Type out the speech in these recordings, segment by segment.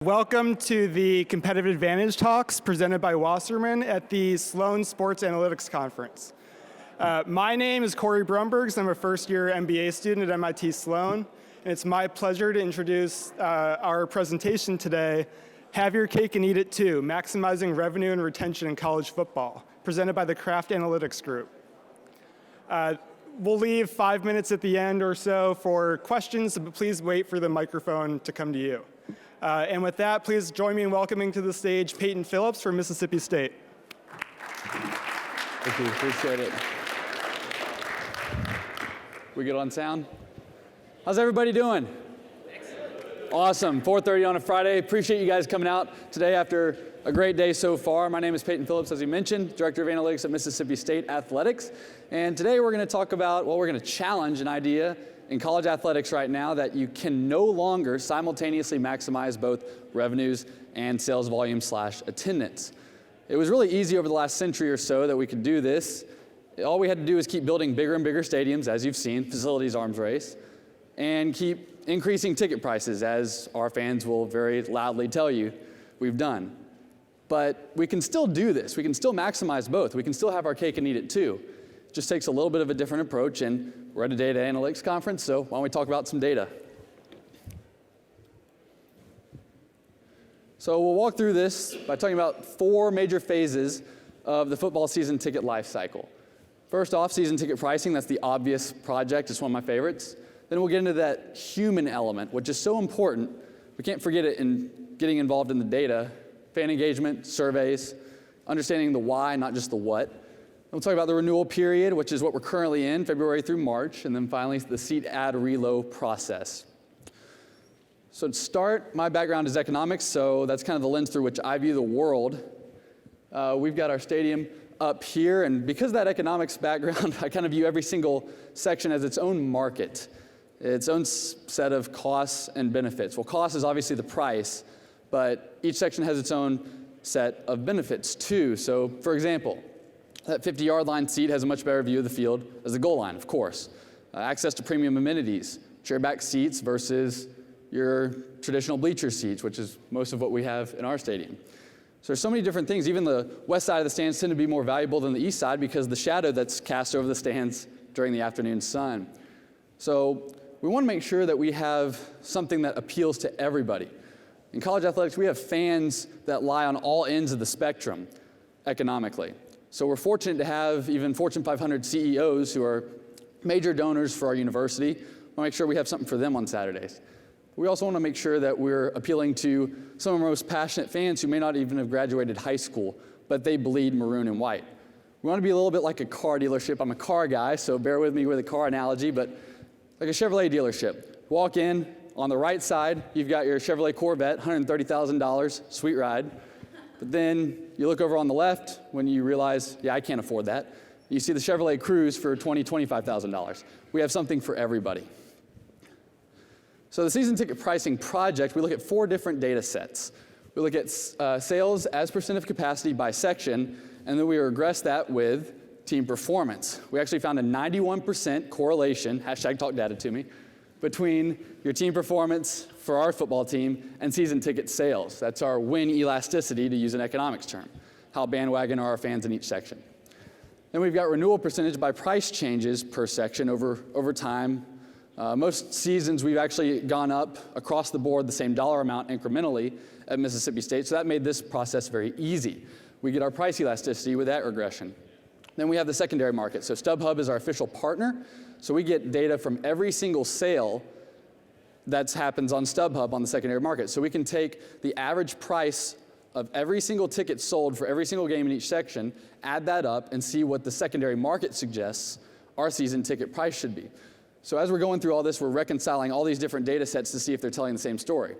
Welcome to the Competitive Advantage Talks presented by Wasserman at the Sloan Sports Analytics Conference. My name is Corey Brumbergs. I'm a first-year MBA student at MIT Sloan, and it's my pleasure to introduce our presentation today, Have Your Cake and Eat It Too, Maximizing Revenue and Retention in College Football, presented by the Kraft Analytics Group. We'll leave 5 minutes at the end or so for questions, but please wait for the microphone to come to you. And with that, please join me in welcoming to the stage Peyton Phillips from Mississippi State. Thank you, appreciate it. We good on sound? How's everybody doing? Excellent. Awesome, 4:30 on a Friday. Appreciate you guys coming out today after a great day so far. My name is Peyton Phillips, as you mentioned, Director of Analytics at Mississippi State Athletics. And today we're going to talk about, we're going to challenge an idea in college athletics right now that you can no longer simultaneously maximize both revenues and sales volume / attendance. It was really easy over the last century or so that we could do this. All we had to do is keep building bigger and bigger stadiums, as you've seen, facilities arms race, and keep increasing ticket prices, as our fans will very loudly tell you we've done. But we can still do this. We can still maximize both. We can still have our cake and eat it too. It just takes a little bit of a different approach, and we're at a data analytics conference, so why don't we talk about some data? So we'll walk through this by talking about 4 major phases of the football season ticket life cycle. First off, season ticket pricing. That's the obvious project. It's one of my favorites. Then we'll get into that human element, which is so important. We can't forget it in getting involved in the data. Fan engagement, surveys, understanding the why, not just the what. We'll talk about the renewal period, which is what we're currently in, February through March, and then finally the seat add reload process. So to start, my background is economics, so that's kind of the lens through which I view the world. We've got our stadium up here, and because of that economics background, I kind of view every single section as its own market, its own set of costs and benefits. Well, cost is obviously the price, but each section has its own set of benefits too. So for example, that 50-yard line seat has a much better view of the field as the goal line, of course. Access to premium amenities, chair-back seats versus your traditional bleacher seats, which is most of what we have in our stadium. So there's so many different things. Even the west side of the stands tend to be more valuable than the east side because of the shadow that's cast over the stands during the afternoon sun. So we want to make sure that we have something that appeals to everybody. In college athletics, we have fans that lie on all ends of the spectrum economically. So we're fortunate to have even Fortune 500 CEOs who are major donors for our university. We want to make sure we have something for them on Saturdays. We also want to make sure that we're appealing to some of our most passionate fans who may not even have graduated high school, but they bleed maroon and white. We want to be a little bit like a car dealership. I'm a car guy, so bear with me with a car analogy, but like a Chevrolet dealership. Walk in, on the right side, you've got your Chevrolet Corvette, $130,000, sweet ride. But then you look over on the left when you realize, yeah, I can't afford that. You see the Chevrolet Cruze for $20,000, $25,000. We have something for everybody. So the season ticket pricing project, we look at 4 different data sets. We look at sales as % of capacity by section, and then we regress that with team performance. We actually found a 91% correlation, #TalkData between your team performance for our football team and season ticket sales. That's our win elasticity, to use an economics term. How bandwagon are our fans in each section? Then we've got renewal percentage by price changes per section over time. Most seasons we've actually gone up across the board the same dollar amount incrementally at Mississippi State, so that made this process very easy. We get our price elasticity with that regression. Then we have the secondary market. So StubHub is our official partner, so we get data from every single sale that happens on StubHub on the secondary market. So we can take the average price of every single ticket sold for every single game in each section, add that up, and see what the secondary market suggests our season ticket price should be. So as we're going through all this, we're reconciling all these different data sets to see if they're telling the same story.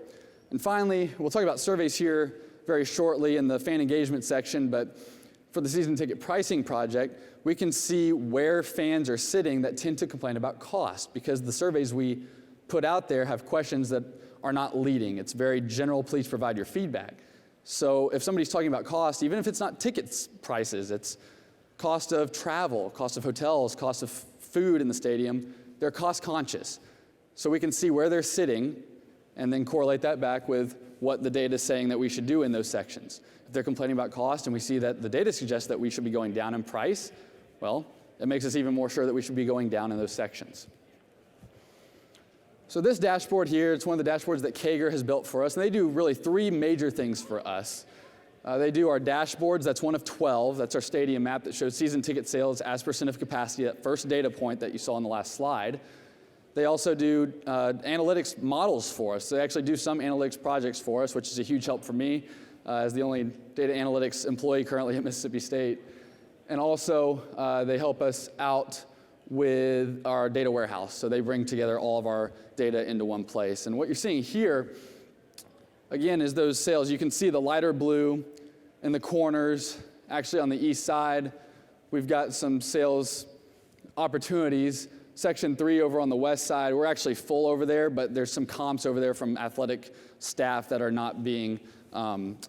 And finally, we'll talk about surveys here very shortly in the fan engagement section, but for the season ticket pricing project, we can see where fans are sitting that tend to complain about cost, because the surveys we put out there have questions that are not leading. It's very general, please provide your feedback. So if somebody's talking about cost, even if it's not tickets prices, it's cost of travel, cost of hotels, cost of food in the stadium, they're cost conscious. So we can see where they're sitting and then correlate that back with what the data is saying that we should do in those sections. If they're complaining about cost and we see that the data suggests that we should be going down in price, well, it makes us even more sure that we should be going down in those sections. So this dashboard here, it's one of the dashboards that Kager has built for us, and they do really 3 major things for us. They do our dashboards, that's one of 12. That's our stadium map that shows season ticket sales as % of capacity, that first data point that you saw on the last slide. They also do analytics models for us. They actually do some analytics projects for us, which is a huge help for me as the only data analytics employee currently at Mississippi State. And also, they help us out with our data warehouse. So they bring together all of our data into one place. And what you're seeing here, again, is those sales. You can see the lighter blue in the corners. Actually, on the east side, we've got some sales opportunities. Section 3 over on the west side, we're actually full over there, but there's some comps over there from athletic staff that are not being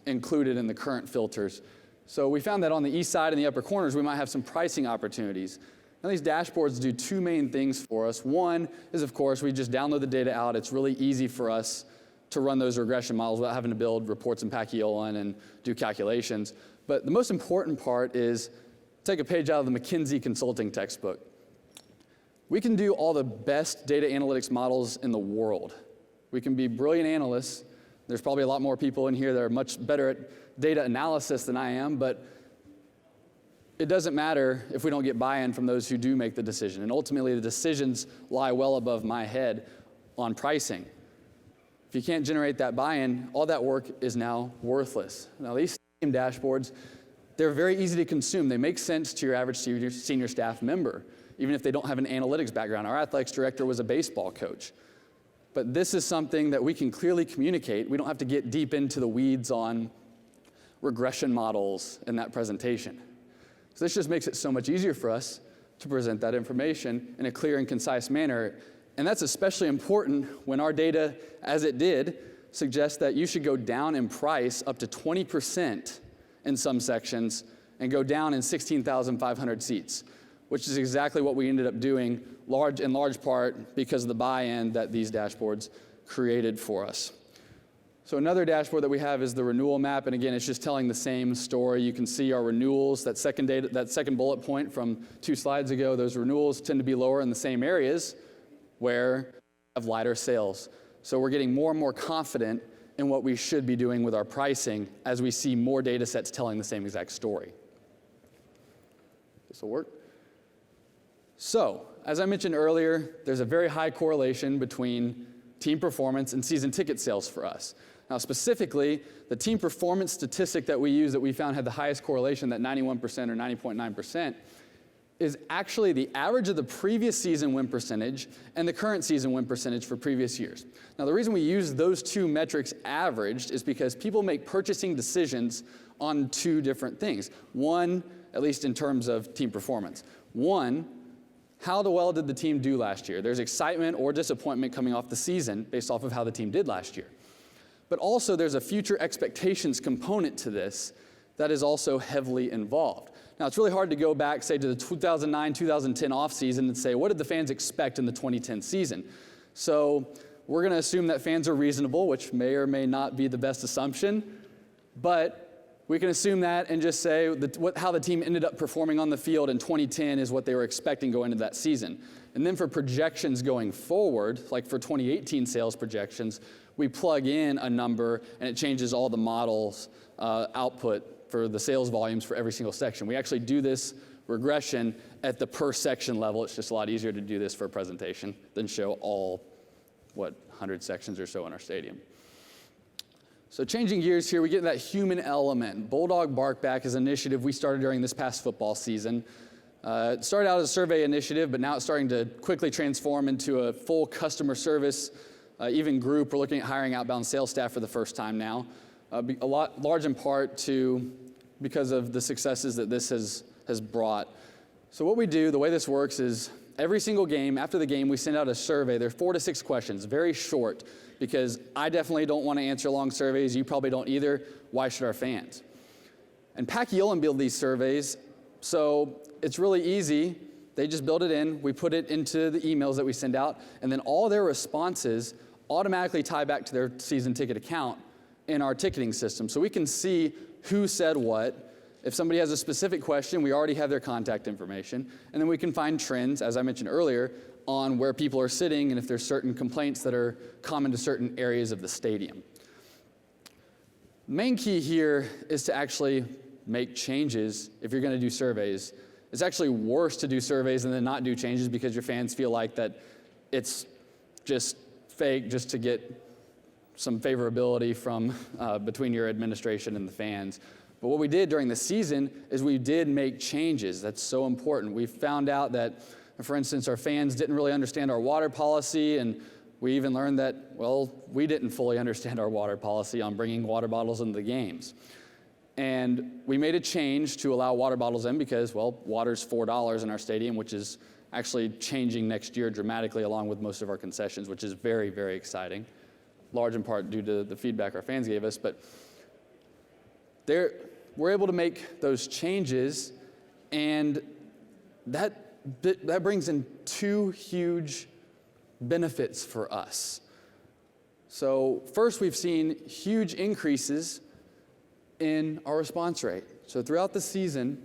included in the current filters. So we found that on the east side in the upper corners, we might have some pricing opportunities. Now these dashboards do 2 main things for us. One is, of course, we just download the data out. It's really easy for us to run those regression models without having to build reports in Paciolan and do calculations. But the most important part is take a page out of the McKinsey consulting textbook. We can do all the best data analytics models in the world. We can be brilliant analysts. There's probably a lot more people in here that are much better at data analysis than I am, but it doesn't matter if we don't get buy-in from those who do make the decision. And ultimately, the decisions lie well above my head on pricing. If you can't generate that buy-in, all that work is now worthless. Now, these same dashboards, they're very easy to consume. They make sense to your average senior staff member, even if they don't have an analytics background. Our athletics director was a baseball coach. But this is something that we can clearly communicate. We don't have to get deep into the weeds on regression models in that presentation. So this just makes it so much easier for us to present that information in a clear and concise manner. And that's especially important when our data, as it did, suggests that you should go down in price up to 20% in some sections and go down in 16,500 seats, which is exactly what we ended up doing in large part because of the buy-in that these dashboards created for us. So another dashboard that we have is the renewal map, and again, it's just telling the same story. You can see our renewals, that second bullet point from 2 slides ago. Those renewals tend to be lower in the same areas where we have lighter sales. So we're getting more and more confident in what we should be doing with our pricing as we see more data sets telling the same exact story. This will work. So, as I mentioned earlier, there's a very high correlation between team performance and season ticket sales for us. Now, specifically, the team performance statistic that we use that we found had the highest correlation, that 91% or 90.9%, is actually the average of the previous season win percentage and the current season win percentage for previous years. Now, the reason we use those 2 metrics averaged is because people make purchasing decisions on 2 different things. One, at least in terms of team performance. One, how well did the team do last year? There's excitement or disappointment coming off the season based off of how the team did last year. But also there's a future expectations component to this that is also heavily involved. Now it's really hard to go back, say, to the 2009-2010 offseason and say, what did the fans expect in the 2010 season? So we're going to assume that fans are reasonable, which may or may not be the best assumption, but we can assume that and just say how the team ended up performing on the field in 2010 is what they were expecting going into that season. And then for projections going forward, like for 2018 sales projections, we plug in a number and it changes all the models' output for the sales volumes for every single section. We actually do this regression at the per section level. It's just a lot easier to do this for a presentation than show all, 100 sections or so in our stadium. So changing gears here, we get that human element. Bulldog Bark Back is an initiative we started during this past football season. It started out as a survey initiative, but now it's starting to quickly transform into a full customer service, even group. We're looking at hiring outbound sales staff for the first time now. Large in part because of the successes that this has brought. So what we do, the way this works is every single game, after the game, we send out a survey. They're 4 to 6 questions, very short, because I definitely don't want to answer long surveys. You probably don't either. Why should our fans? And Paciolan build these surveys, so it's really easy. They just build it in. We put it into the emails that we send out, and then all their responses automatically tie back to their season ticket account in our ticketing system. So we can see who said what. If somebody has a specific question, we already have their contact information. And then we can find trends, as I mentioned earlier, on where people are sitting and if there's certain complaints that are common to certain areas of the stadium. The main key here is to actually make changes if you're going to do surveys. It's actually worse to do surveys and then not do changes because your fans feel like that it's just fake just to get some favorability from between your administration and the fans. But what we did during the season is we did make changes. That's so important. We found out that, for instance, our fans didn't really understand our water policy, and we even learned that, well, we didn't fully understand our water policy on bringing water bottles into the games. And we made a change to allow water bottles in because, well, water's $4 in our stadium, which is actually changing next year dramatically along with most of our concessions, which is very, very exciting, large in part due to the feedback our fans gave us. But we're able to make those changes, and that brings in two huge benefits for us. So first, we've seen huge increases in our response rate. So throughout the season,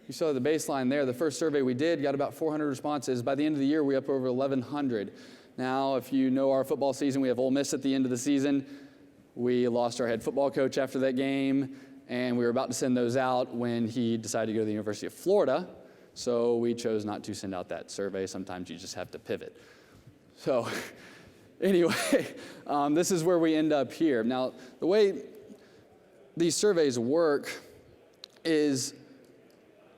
you saw the baseline there. The first survey we did got about 400 responses. By the end of the year, we're up over 1,100. Now, if you know our football season, we have Ole Miss at the end of the season. We lost our head football coach after that game, and we were about to send those out when he decided to go to the University of Florida. So we chose not to send out that survey. Sometimes you just have to pivot. So anyway, this is where we end up here. Now, the way these surveys work is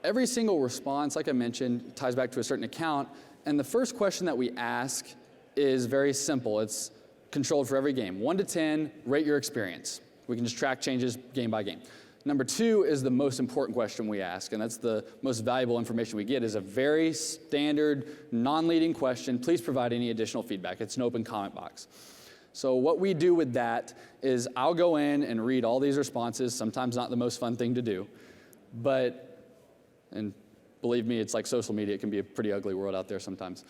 every single response, like I mentioned, ties back to a certain account. And the first question that we ask is very simple. It's controlled for every game. 1 to 10, rate your experience. We can just track changes game by game. Number 2 is the most important question we ask, and that's the most valuable information we get, is a very standard, non-leading question. Please provide any additional feedback. It's an open comment box. So what we do with that is I'll go in and read all these responses, sometimes not the most fun thing to do, and believe me, it's like social media. It can be a pretty ugly world out there sometimes.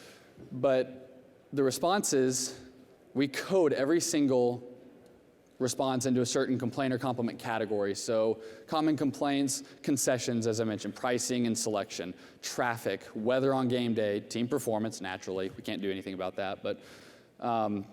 But the responses, we code every single response into a certain complaint or compliment category. So common complaints, concessions, as I mentioned, pricing and selection, traffic, weather on game day, team performance, naturally. We can't do anything about that, but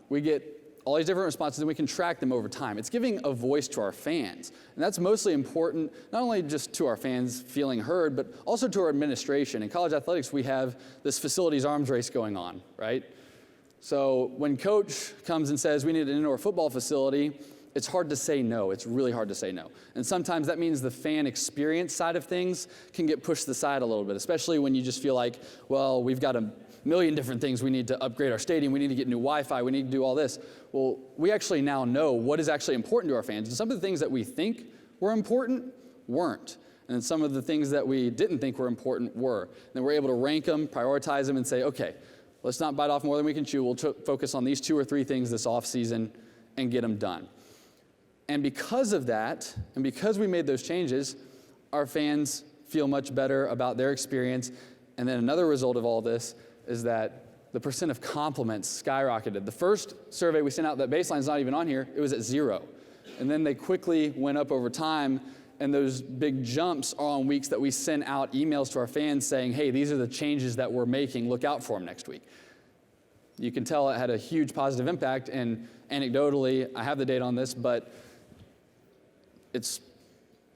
we get all these different responses, and we can track them over time. It's giving a voice to our fans, and that's mostly important, not only just to our fans feeling heard, but also to our administration. In college athletics, we have this facilities arms race going on, right? So when coach comes and says we need an indoor football facility, it's hard to say no. It's really hard to say no. And sometimes that means the fan experience side of things can get pushed to the side a little bit, especially when you just feel like, well, we've got a million different things. We need to upgrade our stadium. We need to get new Wi-Fi. We need to do all this. Well, we actually now know what is actually important to our fans. And some of the things that we think were important weren't. And then some of the things that we didn't think were important were. And then we're able to rank them, prioritize them, and say, okay, let's not bite off more than we can chew. We'll focus on these 2 or 3 things this off season and get them done. And because of that, and because we made those changes, our fans feel much better about their experience. And then another result of all this is that the percent of compliments skyrocketed. The first survey we sent out, that baseline's not even on here, it was at 0. And then they quickly went up over time, and those big jumps are on weeks that we send out emails to our fans saying, hey, these are the changes that we're making, look out for them next week. You can tell it had a huge positive impact, and anecdotally, I have the data on this, but it's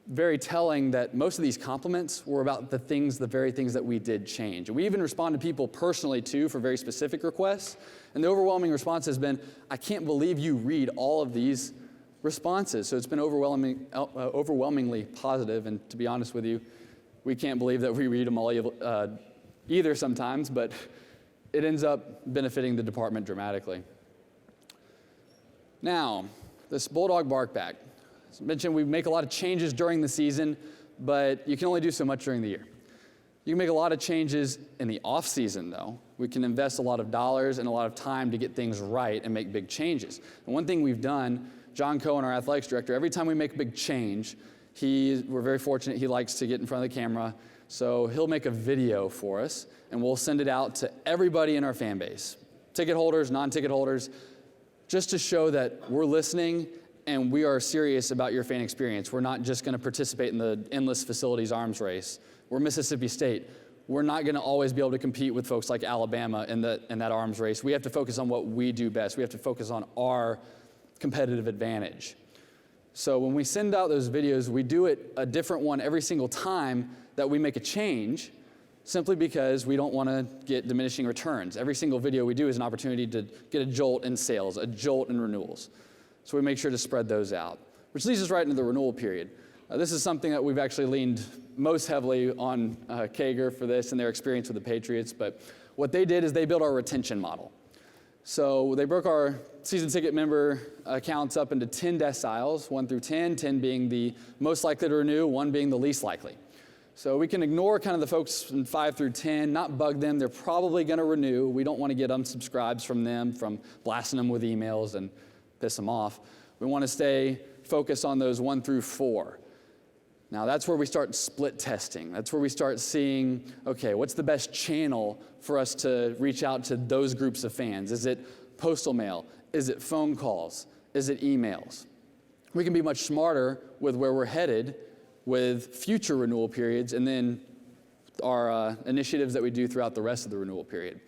very telling that most of these compliments were about the very things that we did change. And we even respond to people personally, too, for very specific requests. And the overwhelming response has been, I can't believe you read all of these responses. So it's been overwhelmingly positive. And to be honest with you, we can't believe that we read them all either sometimes, but it ends up benefiting the department dramatically. Now, this Bulldog Bark Bag. As I mentioned, we make a lot of changes during the season, but you can only do so much during the year. You can make a lot of changes in the off season, though. We can invest a lot of dollars and a lot of time to get things right and make big changes. And one thing we've done, John Cohen, our athletics director, every time we make a big change, we're very fortunate, he likes to get in front of the camera, so he'll make a video for us, and we'll send it out to everybody in our fan base, ticket holders, non-ticket holders, just to show that we're listening and we are serious about your fan experience. We're not just going to participate in the endless facilities arms race. We're Mississippi State. We're not going to always be able to compete with folks like Alabama in that arms race. We have to focus on what we do best. We have to focus on our competitive advantage. So when we send out those videos, we do it a different one every single time that we make a change, simply because we don't want to get diminishing returns. Every single video we do is an opportunity to get a jolt in sales, a jolt in renewals. So we make sure to spread those out, which leads us right into the renewal period. This is something that we've actually leaned most heavily on Kager for this and their experience with the Patriots, but what they did is they built our retention model. So they broke our season ticket member accounts up into 10 deciles, 1 through 10, 10 being the most likely to renew, 1 being the least likely. So we can ignore kind of the folks from 5 through 10, not bug them. They're probably going to renew. We don't want to get unsubscribes from them, from blasting them with emails and piss them off. We want to stay focused on those 1 through 4. Now that's where we start split testing. That's where we start seeing, okay, what's the best channel for us to reach out to those groups of fans? Is it postal mail? Is it phone calls? Is it emails? We can be much smarter with where we're headed with future renewal periods and then our initiatives that we do throughout the rest of the renewal period.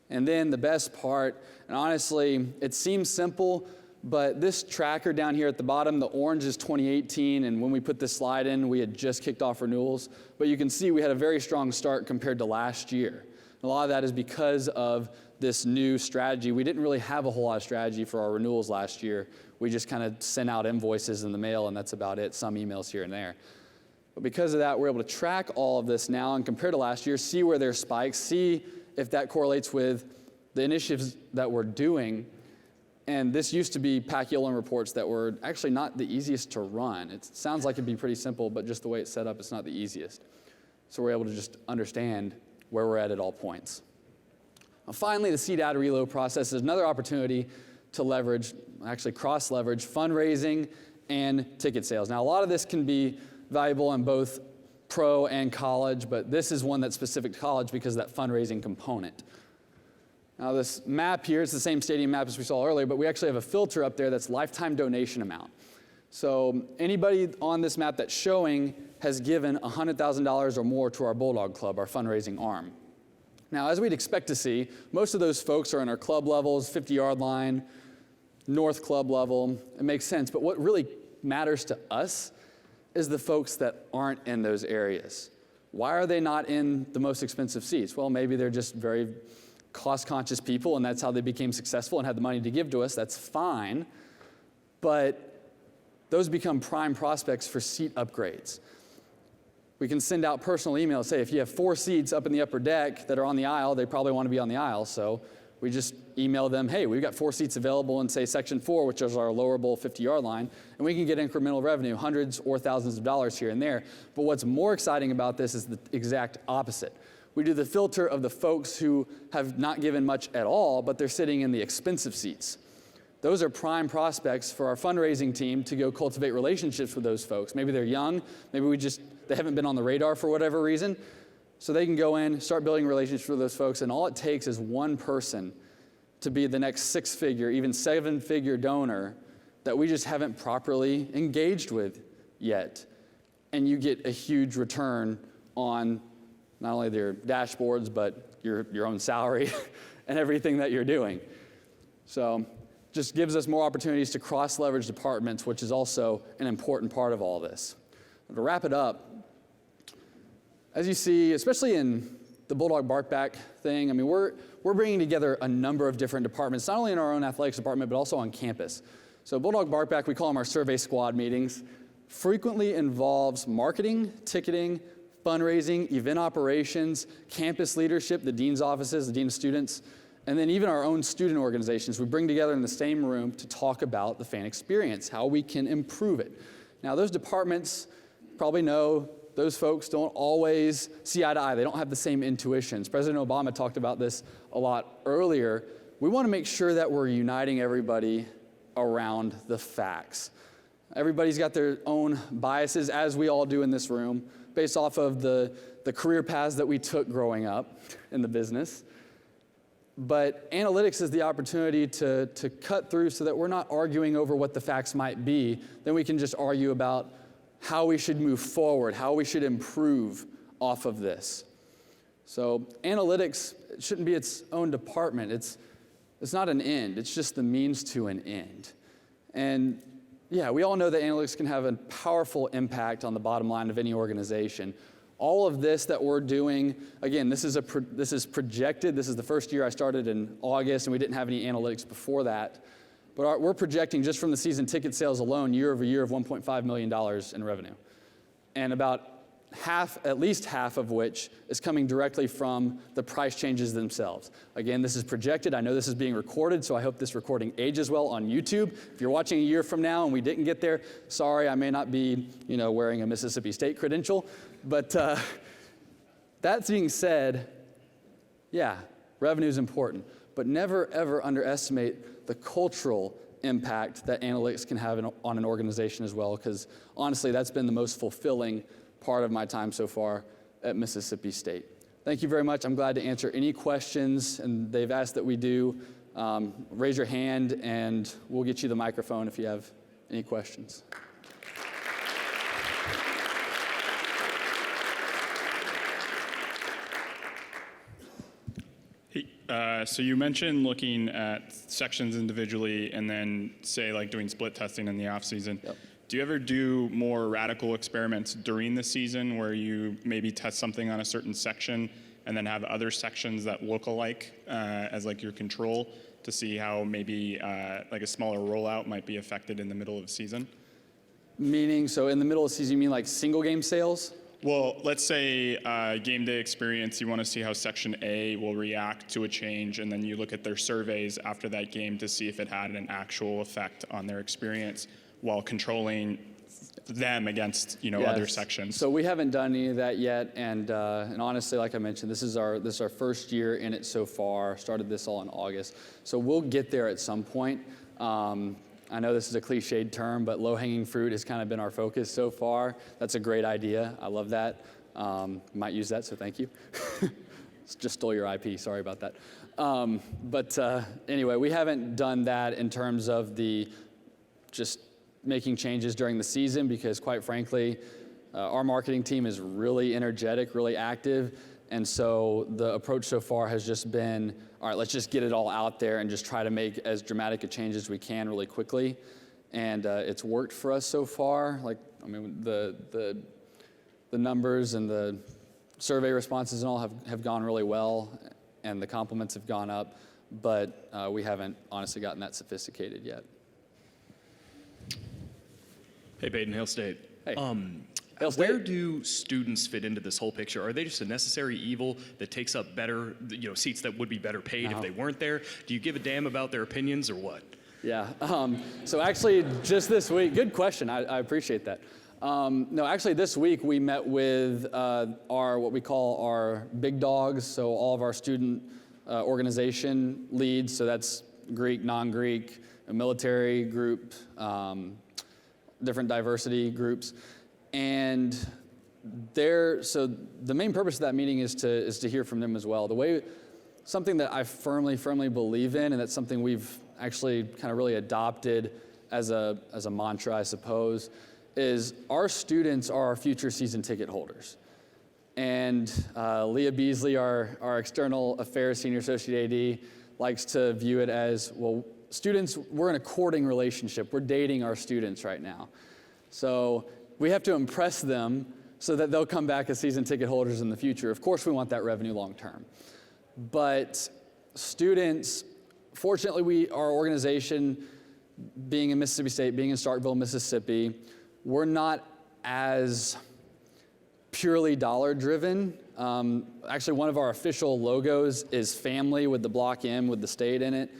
And then the best part, and honestly, it seems simple, but this tracker down here at the bottom, the orange is 2018, and when we put this slide in, we had just kicked off renewals. But you can see we had a very strong start compared to last year. A lot of that is because of this new strategy. We didn't really have a whole lot of strategy for our renewals last year. We just kind of sent out invoices in the mail, and that's about it, some emails here and there. But because of that, we're able to track all of this now and compare to last year, see where there's spikes, see if that correlates with the initiatives that we're doing. And this used to be Pack-Yolan reports that were actually not the easiest to run. It sounds like it'd be pretty simple, but just the way it's set up, it's not the easiest. So we're able to just understand where we're at all points. Now, finally, the seed ad reload process is another opportunity to leverage, actually cross-leverage fundraising and ticket sales. Now, a lot of this can be valuable in both pro and college, but this is one that's specific to college because of that fundraising component. Now this map here is the same stadium map as we saw earlier, but we actually have a filter up there that's lifetime donation amount. So anybody on this map that's showing has given $100,000 or more to our Bulldog Club, our fundraising arm. Now, as we'd expect to see, most of those folks are in our club levels, 50-yard line, North Club level. It makes sense, but what really matters to us is the folks that aren't in those areas. Why are they not in the most expensive seats? Well, maybe they're just very cost-conscious people, and that's how they became successful and had the money to give to us. That's fine, but those become prime prospects for seat upgrades. We can send out personal emails, say if you have 4 seats up in the upper deck that are on the aisle, they probably want to be on the aisle, so we just email them, hey, we've got 4 seats available in, say, section 4, which is our lower bowl 50-yard line, and we can get incremental revenue, hundreds or thousands of dollars here and there. But what's more exciting about this is the exact opposite. We do the filter of the folks who have not given much at all, but they're sitting in the expensive seats. Those are prime prospects for our fundraising team to go cultivate relationships with those folks. Maybe they're young, maybe they haven't been on the radar for whatever reason. So they can go in, start building relationships with those folks, and all it takes is one person to be the next 6-figure, even 7-figure donor that we just haven't properly engaged with yet. And you get a huge return on not only their dashboards, but your own salary and everything that you're doing. So just gives us more opportunities to cross-leverage departments, which is also an important part of all this. To wrap it up, as you see, especially in the Bulldog Barkback thing, I mean, we're bringing together a number of different departments, not only in our own athletics department, but also on campus. So Bulldog Barkback, we call them our survey squad meetings, frequently involves marketing, ticketing, fundraising, event operations, campus leadership, the dean's offices, the dean of students, and then even our own student organizations. We bring together in the same room to talk about the fan experience, how we can improve it. Now, those departments probably know those folks don't always see eye to eye. They don't have the same intuitions. President Obama talked about this a lot earlier. We want to make sure that we're uniting everybody around the facts. Everybody's got their own biases, as we all do in this room, based off of the career paths that we took growing up in the business. But analytics is the opportunity to cut through so that we're not arguing over what the facts might be. Then we can just argue about how we should move forward, how we should improve off of this. So analytics shouldn't be its own department. It's not an end. It's just the means to an end. And yeah, we all know that analytics can have a powerful impact on the bottom line of any organization. All of this that we're doing, again, this is projected. This is the first year I started in August, and we didn't have any analytics before that. But we're projecting just from the season ticket sales alone, year over year, of $1.5 million in revenue. And about at least half of which is coming directly from the price changes themselves. Again, this is projected. I know this is being recorded, so I hope this recording ages well on YouTube. If you're watching a year from now and we didn't get there, sorry, I may not be, wearing a Mississippi State credential. But that being said, yeah, revenue is important, but never ever underestimate the cultural impact that analytics can have on an organization as well, because honestly, that's been the most fulfilling part of my time so far at Mississippi State. Thank you very much. I'm glad to answer any questions, and they've asked that we do. Raise your hand, and we'll get you the microphone if you have any questions. So you mentioned looking at sections individually and then say like doing split testing in the off season. Yep. Do you ever do more radical experiments during the season where you maybe test something on a certain section and then have other sections that look alike as like your control to see how maybe like a smaller rollout might be affected in the middle of the season? Meaning, so in the middle of the season, you mean like single game sales? Well, let's say game day experience, you want to see how Section A will react to a change, and then you look at their surveys after that game to see if it had an actual effect on their experience while controlling them against other sections. So we haven't done any of that yet, and honestly, like I mentioned, this is our first year in it so far. Started this all in August, so we'll get there at some point. I know this is a cliched term, but low-hanging fruit has kind of been our focus so far. That's a great idea. I love that. Might use that, so thank you. Just stole your IP. Sorry about that. But anyway, we haven't done that in terms of the just making changes during the season because, quite frankly, our marketing team is really energetic, really active. And so the approach so far has just been, all right, let's just get it all out there and just try to make as dramatic a change as we can really quickly. And it's worked for us so far. Like, I mean, the numbers and the survey responses and all have gone really well, and the compliments have gone up, but we haven't honestly gotten that sophisticated yet. Hey, Peyton, Hail State. Hey. Where do students fit into this whole picture? Are they just a necessary evil that takes up better, seats that would be better paid if they weren't there? Do you give a damn about their opinions or what? Yeah. So actually, just this week, good question. I appreciate that. No, actually, this week we met with what we call our big dogs. So all of our student organization leads. So that's Greek, non-Greek, a military group, different diversity groups. And so the main purpose of that meeting is to hear from them as well. Something that I firmly believe in, and that's something we've actually kind of really adopted as a mantra, I suppose, is our students are our future season ticket holders. And Leah Beasley, our external affairs senior associate AD, likes to view it as, well, students, we're in a courting relationship. We're dating our students right now. So we have to impress them so that they'll come back as season ticket holders in the future. Of course, we want that revenue long term. But students, fortunately, our organization, being in Mississippi State, being in Starkville, Mississippi, we're not as purely dollar driven. Actually, one of our official logos is family with the block M with the state in it.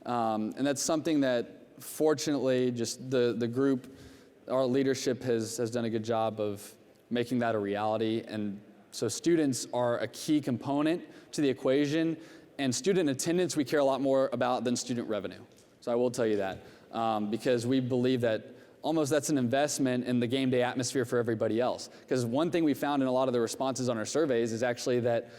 And that's something that, fortunately, just the group, our leadership has done a good job of making that a reality. And so students are a key component to the equation. And student attendance we care a lot more about than student revenue. So I will tell you that. Because we believe that almost that's an investment in the game day atmosphere for everybody else. Because one thing we found in a lot of the responses on our surveys is actually that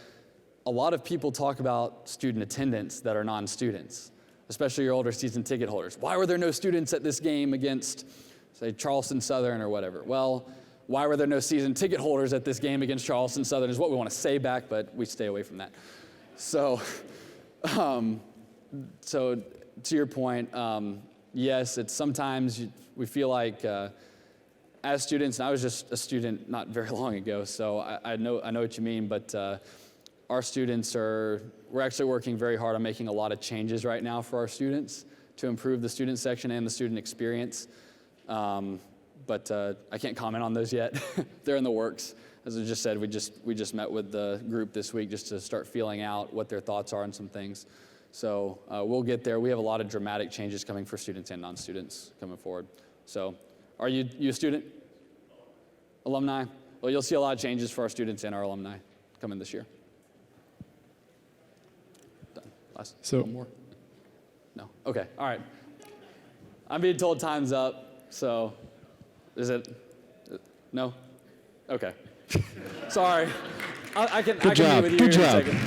a lot of people talk about student attendance that are non-students, especially your older season ticket holders. Why were there no students at this game against, say, Charleston Southern or whatever? Well, why were there no season ticket holders at this game against Charleston Southern is what we want to say back, but we stay away from that. So, so to your point, yes, it's sometimes we feel like as students, and I was just a student not very long ago, so I know what you mean, but our students we're actually working very hard on making a lot of changes right now for our students to improve the student section and the student experience. But I can't comment on those yet. They're in the works. As I just said, we just met with the group this week just to start feeling out what their thoughts are on some things. So we'll get there. We have a lot of dramatic changes coming for students and non-students coming forward. So are you a student? Alumni? Well, you'll see a lot of changes for our students and our alumni coming this year. One more? No? Okay, all right. I'm being told time's up, so is it? No? Okay. Sorry. I can meet with you in a second.